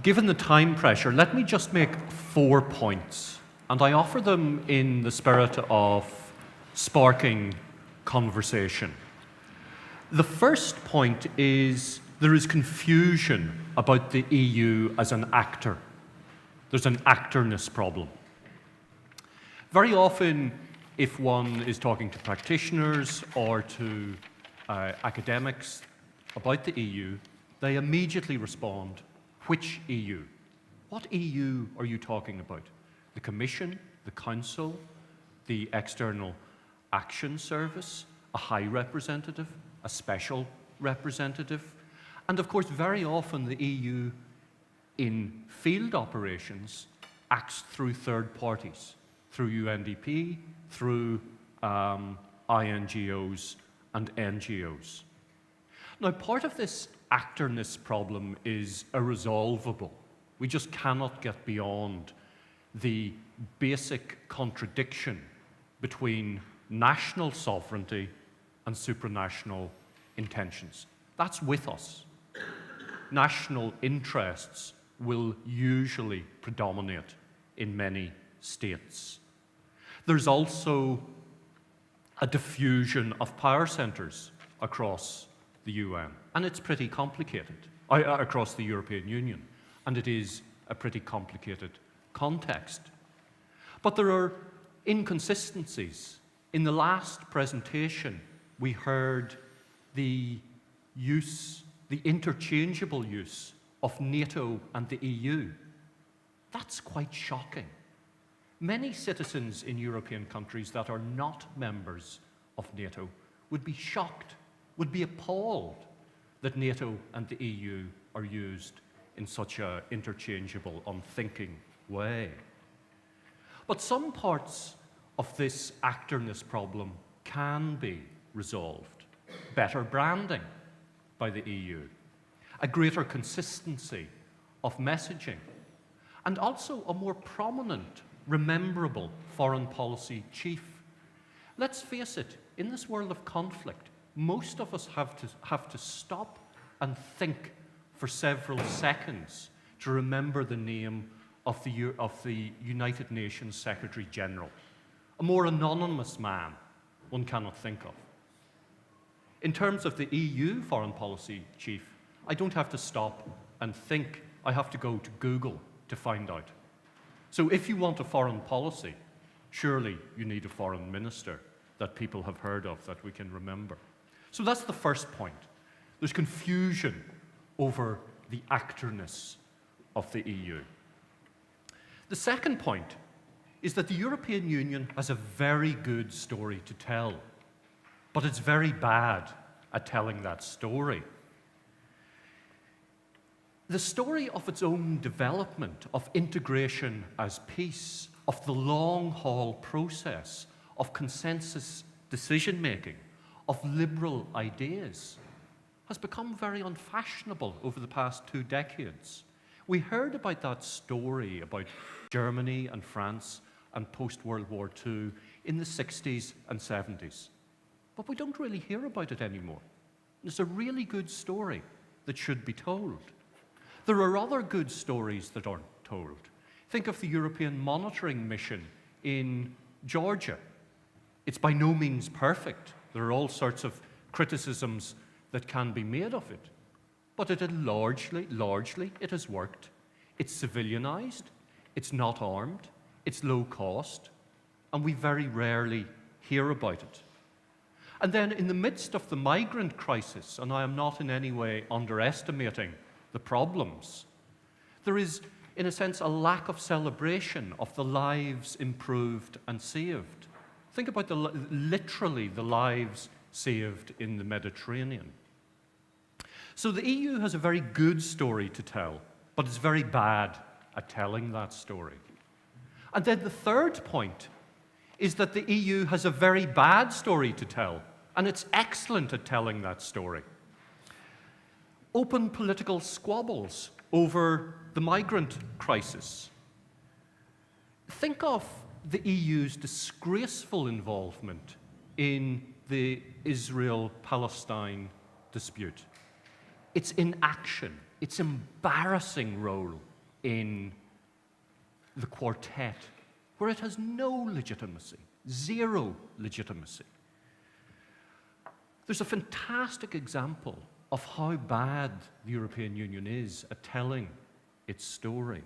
Given the time pressure, let me just make 4 points, and I offer them in the spirit of sparking conversation. The first point is there is confusion about the EU as an actor. There's an actorness problem. Very often, if one is talking to practitioners or to academics about the EU, they immediately respond, which EU? What EU are you talking about? The Commission, the Council, the External Action Service, a High Representative, a Special Representative, and of course very often the EU in field operations acts through third parties, through UNDP, through INGOs and NGOs. Now, part of this actorness problem is irresolvable. We just cannot get beyond the basic contradiction between national sovereignty and supranational intentions. That's with us. National interests will usually predominate in many states. There's also a diffusion of power centres across the UN, and it's pretty complicated, across the European Union, and it is a pretty complicated context. But there are inconsistencies. In the last presentation, we heard the interchangeable use of NATO and the EU. That's quite shocking. Many citizens in European countries that are not members of NATO would be shocked, would be appalled that NATO and the EU are used in such an interchangeable, unthinking way. But some parts of this actorness problem can be resolved. Better branding by the EU, a greater consistency of messaging, and also a more prominent, rememberable foreign policy chief. Let's face it, in this world of conflict, most of us have to stop and think for several seconds to remember the name of the United Nations Secretary General. A more anonymous man one cannot think of. In terms of the EU foreign policy chief, I don't have to stop and think. I have to go to Google to find out. So if you want a foreign policy, surely you need a foreign minister that people have heard of, that we can remember. So that's the first point. There's confusion over the actorness of the EU. The second point is that the European Union has a very good story to tell, but it's very bad at telling that story. The story of its own development, of integration as peace, of the long-haul process, of consensus decision-making, of liberal ideas, has become very unfashionable over the past 2 decades. We heard about that story about Germany and France and post-World War II in the 60s and 70s. But we don't really hear about it anymore. It's a really good story that should be told. There are other good stories that aren't told. Think of the European monitoring mission in Georgia. It's by no means perfect. There are all sorts of criticisms that can be made of it. But it had largely it has worked. It's civilianized, it's not armed, it's low cost, and we very rarely hear about it. And then in the midst of the migrant crisis, and I am not in any way underestimating the problems, there is, in a sense, a lack of celebration of the lives improved and saved. Think about literally the lives saved in the Mediterranean. So the EU has a very good story to tell, but it's very bad at telling that story. And then the third point is that the EU has a very bad story to tell, and it's excellent at telling that story. Open political squabbles over the migrant crisis. Think of the EU's disgraceful involvement in the Israel-Palestine dispute. Its inaction, its embarrassing role in the quartet, where it has no legitimacy, zero legitimacy. There's a fantastic example of how bad the European Union is at telling its story,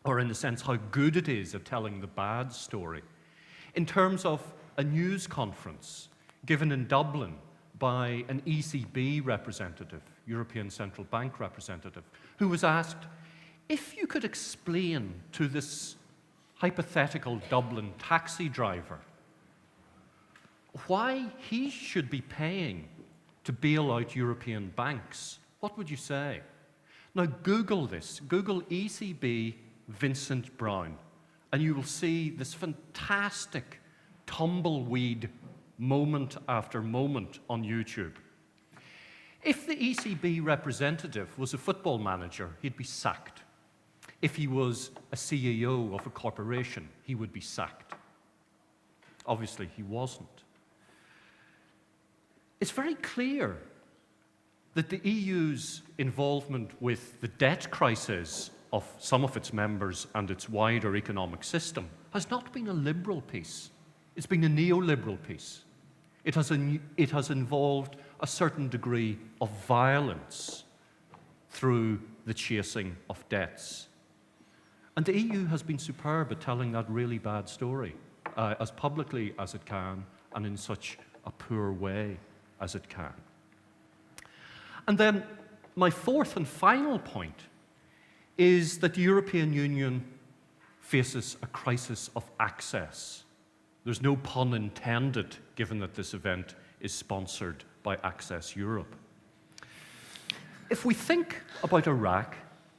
or in a sense, how good it is at telling the bad story, in terms of a news conference given in Dublin by an ECB representative, European Central Bank representative, who was asked, if you could explain to this hypothetical Dublin taxi driver why he should be paying to bail out European banks, what would you say? Now Google this, Google ECB Vincent Brown, and you will see this fantastic tumbleweed moment after moment on YouTube. If the ECB representative was a football manager, he'd be sacked. If he was a CEO of a corporation, he would be sacked. Obviously, he wasn't. It's very clear that the EU's involvement with the debt crisis of some of its members and its wider economic system has not been a liberal peace. It's been a neoliberal peace. It has involved a certain degree of violence through the chasing of debts. And the EU has been superb at telling that really bad story, as publicly as it can and in such a poor way as it can. And then my fourth and final point is that the European Union faces a crisis of access. There's no pun intended, given that this event is sponsored by Access Europe. If we think about Iraq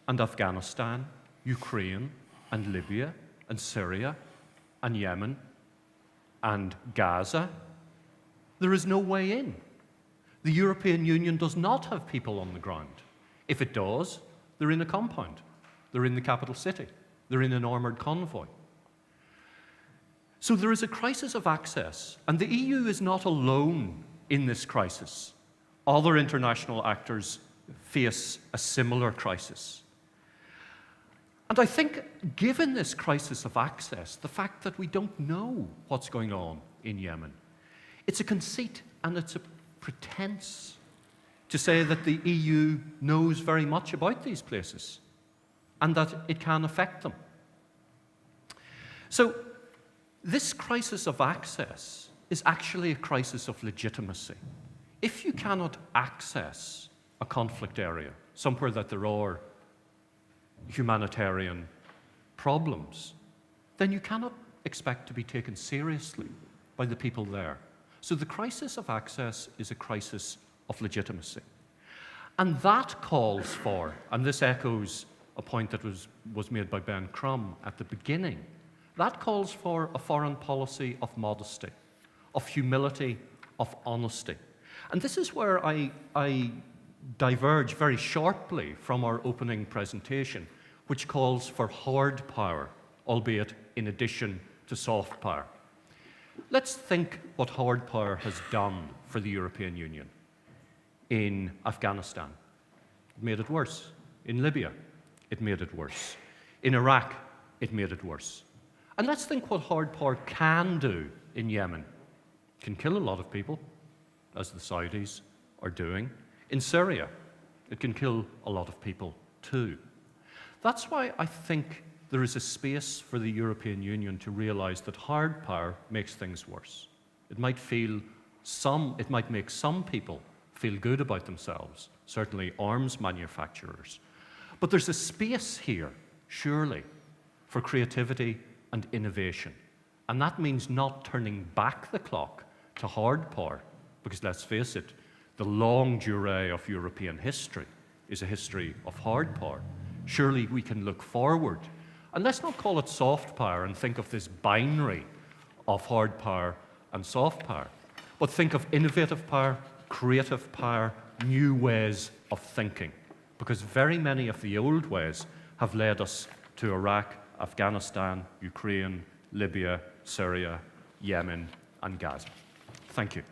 and Afghanistan, Ukraine and Libya and Syria and Yemen and Gaza, there is no way in. The European Union does not have people on the ground. If it does, they're in a compound. They're in the capital city. They're in an armoured convoy. So there is a crisis of access, and the EU is not alone in this crisis. Other international actors face a similar crisis. And I think, given this crisis of access, the fact that we don't know what's going on in Yemen, it's a conceit and it's a pretense to say that the EU knows very much about these places and that it can affect them. So, this crisis of access is actually a crisis of legitimacy. If you cannot access a conflict area, somewhere that there are humanitarian problems, then you cannot expect to be taken seriously by the people there. So the crisis of access is a crisis of legitimacy. And that calls for, and this echoes a point that was made by Ben Crum at the beginning, that calls for a foreign policy of modesty, of humility, of honesty. And this is where I diverge very sharply from our opening presentation, which calls for hard power, albeit in addition to soft power. Let's think what hard power has done for the European Union. In Afghanistan, it made it worse. In Libya, it made it worse. In Iraq, it made it worse. And let's think what hard power can do in Yemen. It can kill a lot of people, as the Saudis are doing. In Syria, it can kill a lot of people too. That's why I think there is a space for the European Union to realize that hard power makes things worse. It might make some people feel good about themselves, certainly arms manufacturers. But there's a space here, surely, for creativity and innovation. And that means not turning back the clock to hard power, because let's face it, the longue durée of European history is a history of hard power. Surely we can look forward. And let's not call it soft power and think of this binary of hard power and soft power, but think of innovative power, creative power, new ways of thinking, because very many of the old ways have led us to Iraq, Afghanistan, Ukraine, Libya, Syria, Yemen, and Gaza. Thank you.